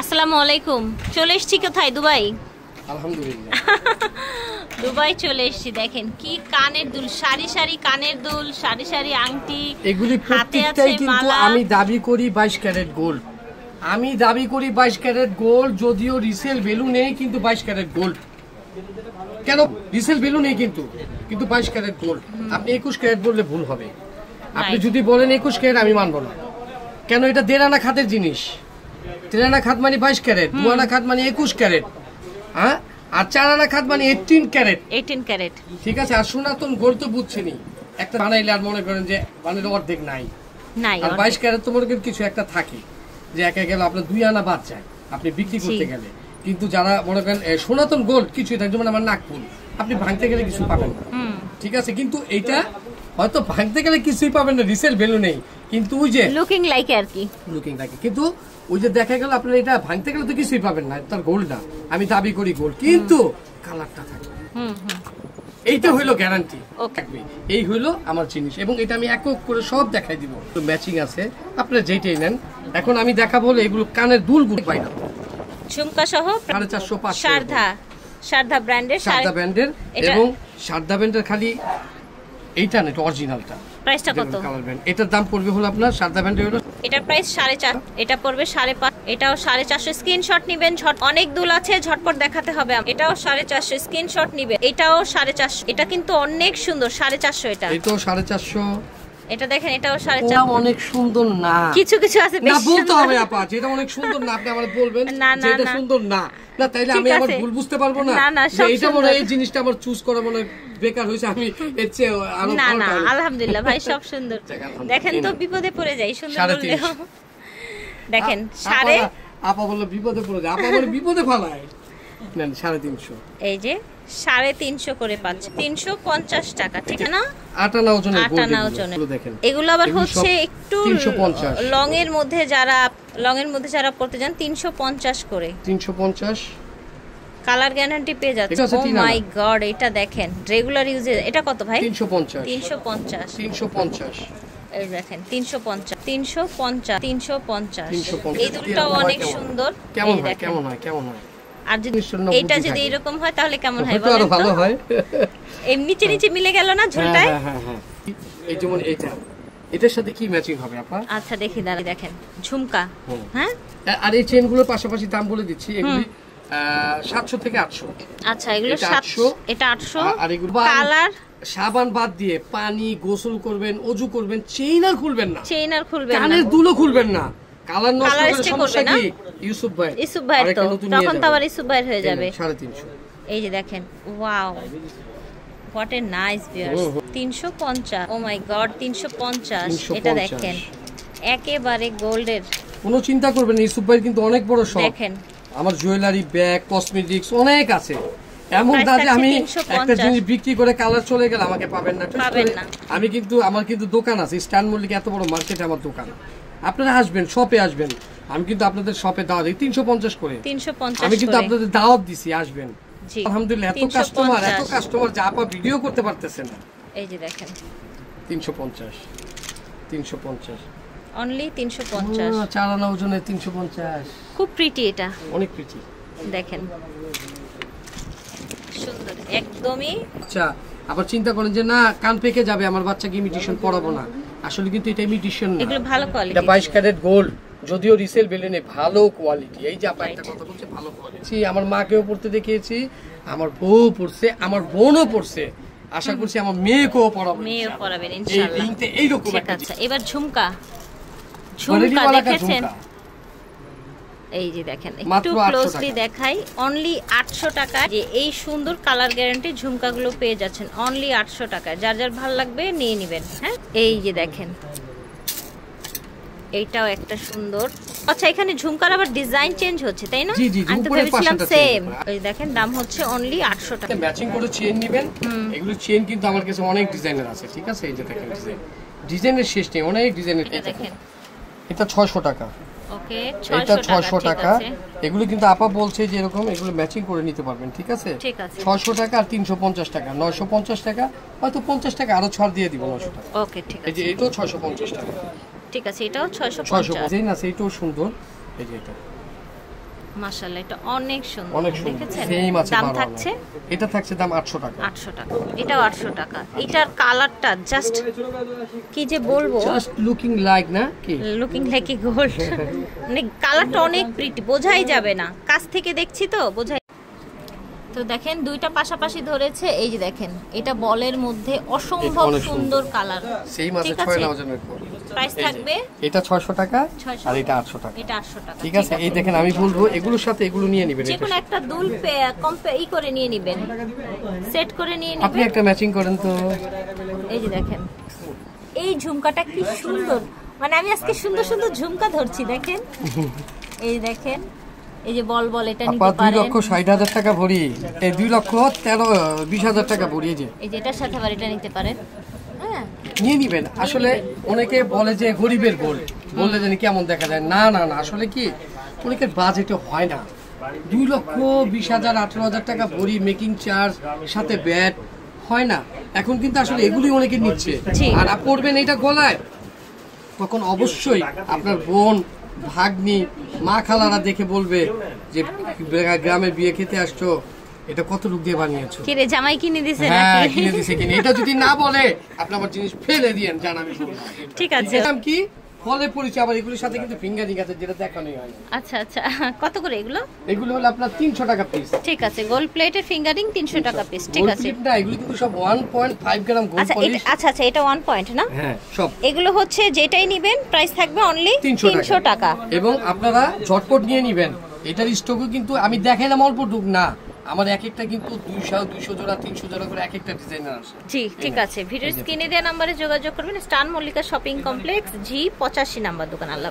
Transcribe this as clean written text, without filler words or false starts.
আসসালামু আলাইকুম। চলে এসেছি কোথায়? দুবাই। আলহামদুলিল্লাহ দুবাই চলে এসেছি। দেখেন কি কানের দুল, সারি সারি কানের দুল, সারি সারি আংটি, এগুলি প্রত্যেকটাই কিন্তু আমি দাবি করি 22 ক্যারেট গোল্ড। আমি দাবি করি 22 ক্যারেট গোল্ড, যদিও রিসেল ভ্যালু নেই, কিন্তু 22 ক্যারেট গোল্ড। কেন রিসেল ভ্যালু নেই কিন্তু 22 ক্যারেট গোল্ড। আপনি 21 ক্যারেট বললে ভুল হবে। আপনি যদি বলেন 21 ক্যারেট, আমি মানব না। কেন? এটা 1.5 আনা খাতের জিনিস। 1.5 আনা খাত মানে 22 ক্যারেট, 2 আনা খাত মানে 21 ক্যারেট, হ্যাঁ, আর 4 আনা খাত মানে 18 ক্যারেট। 18 ক্যারেট, ঠিক আছে। আর সনাতন গোল্ড তো বুঝছেনই, একটা বানাইলে আর মনে করেন যে বানাইলে অর্ধেক নাই। আর 22 ক্যারেট তো মনে করেন কিছু একটা থাকে, যে একা গেলে আপনার 2 আনা বাদ যায় আপনি বিক্রি করতে গেলে। কিন্তু যারা মনে করেন সনাতন গোল্ড কিছুই থাকে, যেমন আমার নাগপুর, আপনি ভাঙতে গেলে কিছু পাবেন না, ঠিক আছে। কিন্তু এইটা হয়তো ভাঙতে গেলে কিছুই পাবেন না, রিসেল ভ্যালু নেই, কিন্তু ওই যে লুকিং লাইক আর কি, লুকিং লাইক, কিন্তু ওই যে দেখা গেল আপনার এটা ভাঙতে গেলে তো কিছুই পাবেন না, তার গোল্ড না। আমি দাবি করি গোল্ড, কিন্তু কালারটা থাকে, এইটা হইলো গ্যারান্টি। এই হইলো আমার জিনিস, এবং এটা আমি একক করে সব দেখাই দিব। ম্যাচিং আছে, আপনারা যেইটাই নেন। এখন আমি দেখাবো এগুলো কানের দুলগুলো বাইনা ঝুমকা সহ 450-500 শারদা ব্র্যান্ডের, এবং শারদা ব্র্যান্ডের খালি এইটা না, এটা অরিজিনালটা। প্রাইসটা কত? এটার দাম পড়বে হলো আপনার শারদা ব্র্যান্ডের হলো, এটার প্রাইস 4.5, এটা পড়বে 5.5, এটাও 450। স্ক্রিনশট নেবেন, অনেক দুল আছে, ঝটপট দেখাতে হবে। এটাও 450, স্ক্রিনশট নেবেন। এটাও 450, এটা কিন্তু অনেক সুন্দর, 450 এটা। এটাও 450। এটা দেখেন, এটাও 450। অনেক সুন্দর না, কিছু কিছু আছে না বলতে হবে আপা, যেটা অনেক সুন্দর না আপনি আমারে বলবেন যে এটা সুন্দর না, না তাইলে আমি আমার ভুল বুঝতে পারবো না যে এইটা মনে এই জিনিসটা আমার চুজ করা মনে বেকার হইছে। আমি এর চেয়ে আরো না না, আলহামদুলিল্লাহ ভাই, সব সুন্দর। দেখেন তো বিপদে পড়ে যাই, সুন্দর বললেও। দেখেন সাড়ে, আপা বললো বিপদে পড়ে যায়, আপা বলে বিপদে ফালায় নেন 350। এই যে 350 করে পাচ্ছে, 350 টাকা, ঠিক না? 8 আনা ওজনের দেখেন। এগুলো আবার হচ্ছে একটু লং এর মধ্যে যারা পড়তে যান 350 করে, 350 কালার গ্যারান্টি পেয়ে যাচ্ছে। ও মাই গড, এটা দেখেন রেগুলার ইউজে। এটা কত ভাই? 350। এই দেখেন 350। এই দুটোটাও অনেক সুন্দর। কেমন হয়? আর যদি এটা যদি এরকম হয় তাহলে কেমন হয় বলেন তো? ভালো হয়। এমনি নিচে মিলে গেল না ঝুলটায়? হ্যাঁ। এই যেমন এটার সাথে কি ম্যাচিং হবে আপা? আচ্ছা দেখি, দাঁড়িয়ে দেখেন ঝুমকা, হ্যাঁ। আর এই চেনগুলোর পাশাপাশি দাম বলে দিচ্ছি, এগুলি 700 থেকে 800। আচ্ছা, এগুলো 700, এটা 800। আর এগুলো কালার, সাবান বাদ দিয়ে পানি গোসল করবেন, ওযু করবেন, চেইন আর খুলবেন না, কানের দুলও খুলবেন না। কালার নষ্ট করে সমস্যা কি? ইউসুফ ভাই তো তখন তো আবার ইউসুফ ভাই হয়ে যাবে। 350। এই যে দেখেন, wow, what a nice viewers. 350, oh my God, 350। এটা দেখেন একেবারে গোল্ডের, কোনো চিন্তা করবেন না। ইউসুফ ভাই কিন্তু অনেক বড় শপ। দেখেন আমার জুয়েলারি, ব্যাগ, কসমেটিক্স অনেক আছে। এমন না যে আমি একটা জিনিস বিক্রি করে কালার চলে গেল আমাকে পাবেন না। আমি কিন্তু আমার কিন্তু দোকান আছে, স্ট্যান্ড মল্লিক এত বড় মার্কেটে আমার দোকান। আপনারা আসবেন, শপে আসবেন, আমি কিন্তু আপনাদের শপে দাওয়াত দিই 350 করে। আমি কিন্তু আপনাদের দাওয়াত দিছি, আসবেন। আলহামদুলিল্লাহ, এত কাস্টমার যা আপা ভিডিও করতে পারতেছে না। এই যে দেখেন 350 অনলি 350। 4 আনা ওজনের 350। খুব প্রিটি, এটা অনেক প্রিটি। দেখেন সুন্দর একদমই। আচ্ছা, আবার চিন্তা করেন যে না কান পেকে যাবে, আমার বাচ্চাকে ইমিটেশন পরাবো না। আসলে কিন্তু এটা ইমিটেশন না, এগুলো ভালো কোয়ালিটি। এটা 22 ক্যারেট গোল্ড, যদিও রিসেল ভ্যালু নেই, ভালো কোয়ালিটি। এই যে আপা একটা কথা বলছে, ভালো কোয়ালিটি। আমার মাকেও পড়তে দেখিয়েছি, আমার বউ পড়ছে, আমার বোনও পড়ছে, আশা করছি আমার মেয়েকেও পড়াবেন ইনশাআল্লাহ। এইরকম একটা। আচ্ছা, এবার ঝুমকা দেখেছেন? এই যে দেখেন, একটু ক্লোজলি দেখাই। অনলি 800 টাকা যে এই সুন্দর কালার গ্যারান্টি ঝুমকাগুলো পেয়ে যাচ্ছেন অনলি 800 টাকায়। যার যার ভালো লাগবে নিয়ে নেবেন। হ্যাঁ, এই যে দেখেন, এইটাও একটা সুন্দর। আচ্ছা, এখানে ঝুমকার আবার ডিজাইন চেঞ্জ হচ্ছে, তাই না? আমি তো ভেবেছিলাম সেম। এই দেখেন, দাম হচ্ছে অনলি 800 টাকা। ম্যাচিং করে চেইন নেবেন। এগুলো চেইন কিন্তু আমার কাছে অনেক ডিজাইনের আছে, ঠিক আছে। এই যে দেখেন ডিজাইনের শেষ নেই, অনেক ডিজাইনের। দেখেন এটা 600 টাকা। ওকে, এটা 600 টাকা। এগুলো কিন্তু আপা বলছে যে এরকম এগুলো ম্যাচিং করে নিতে পারবেন, ঠিক আছে। 600 টাকা আর 350 টাকা, 950 টাকা, হয়তো 50 টাকা আরো ছাড় দিয়ে দিব, 900 টাকা। ওকে, ঠিক আছে। এই যে এটাও 650 টাকা, ঠিক আছে। এটাও 650। ডিজাইন আছে, এটাও সুন্দর। এই যে এটা মাশাআল্লাহ, এটা অনেক সুন্দর, অনেক সুন্দর। দেখেছেন? সেম আছে, দাম ভালো থাকছে, এটা থাকছে দাম 800 টাকা। 800 টাকা, এটাও 800 টাকা। এটার কালারটা জাস্ট কি যে বলবো, জাস্ট লুকিং লাইক না কি, লুকিং লাইক এ গোল্ড। মানে কালারটা অনেক প্রিটি, বোঝাই যাবে না, কাছ থেকে দেখছি তো বোঝাই। তো দেখেন দুইটা পাশাপাশি ধরেছে, এই যে দেখেন এটা বলের মধ্যে অসম্ভব সুন্দর কালার। সেই মাসে 6000 এর পর প্রাইস থাকবে, এটা 600 টাকা আর এটা 800 টাকা। এটা 800 টাকা, ঠিক আছে। এই দেখেন আমি বলবো এগুলোর সাথে এগুলো নিয়ে নেবেন, যে কোনো একটা দুল ই করে নিয়ে নেবেন, সেট করে নিয়ে নেবেন। আপনি একটা ম্যাচিং করেন তো। এই যে দেখেন এই ঝুমকাটা কি সুন্দর, মানে আমি আজকে সুন্দর সুন্দর ঝুমকা ধরছি, দেখেন এই দেখেন, এই যে বল বল এটা নিতে পারেন। 2,60,000 টাকা ভরি, এই 2,20,000 টাকা ভরি, এই যে এটার সাথে আবার এটা নিতে পারেন, হ্যাঁ নিয়ে নিবেন। আসলে অনেকে বলে যে গরিবের গোল্ড বললে জানি কেমন দেখা যায়, না না না, আসলে কি অনেকের বাজেটে হয় না। 2,20,000 18,000 টাকা ভরি, মেকিং চার্জ সাথে ব্যাট হয় না। এখন কিন্তু আসলে এগুলি অনেকে নিচ্ছে, আর আপনি পড়বেন এটা গলায়, তখন অবশ্যই আপনার বোন ভাগ্নি মা খালারা দেখে বলবে যে গ্রামে বিয়ে খেতে আসছো, এটা কত রূপ দিয়ে বানিয়েছো, কি রে জামাই কিনে দিয়েছে হ্যাঁ নাকি? কিনে দিয়েছে কিনে। এটা যদি না বলে আপনি আমার জিনিস ফেলে দিয়েন, জান আমি বলবো। ঠিক আছে, নাম কি ফলে পরিচয়, আবার এগুলোর সাথে কিন্তু ফিঙ্গারিং আছে, যেটা দেখানোই হয় না। আচ্ছা আচ্ছা, কত করে এগুলো? এগুলো হলো আপনার 300 টাকা পিস। ঠিক আছে, গোল্ড প্লেটের ফিঙ্গারিং 300 টাকা পিস, ঠিক আছে। না, এগুলো কিন্তু সব 1.5 গ্রাম গোল্ড আচ্ছা পলিশ। আচ্ছা আচ্ছা, এটা 1 পয়েন্ট না? হ্যাঁ সব। এগুলো হচ্ছে যেটাই নেবেন প্রাইস থাকবে অনলি 300 টাকা। এবং আপনারা ঝটপট নিয়ে নেবেন। এটার স্টকও কিন্তু আমি দেখাইলাম অল্প টুক না, আমার এক একটা কিন্তু 200 জোড়া 300 জোড়া করে এক একটা ডিজাইনার আছে। জি ঠিক আছে, ভিডিওর স্ক্রিনে দেওয়া নম্বরে যোগাযোগ করবেন। স্টান মল্লিকা শপিং কমপ্লেক্স, জি 85 নাম্বার দোকান। আল্লাহ।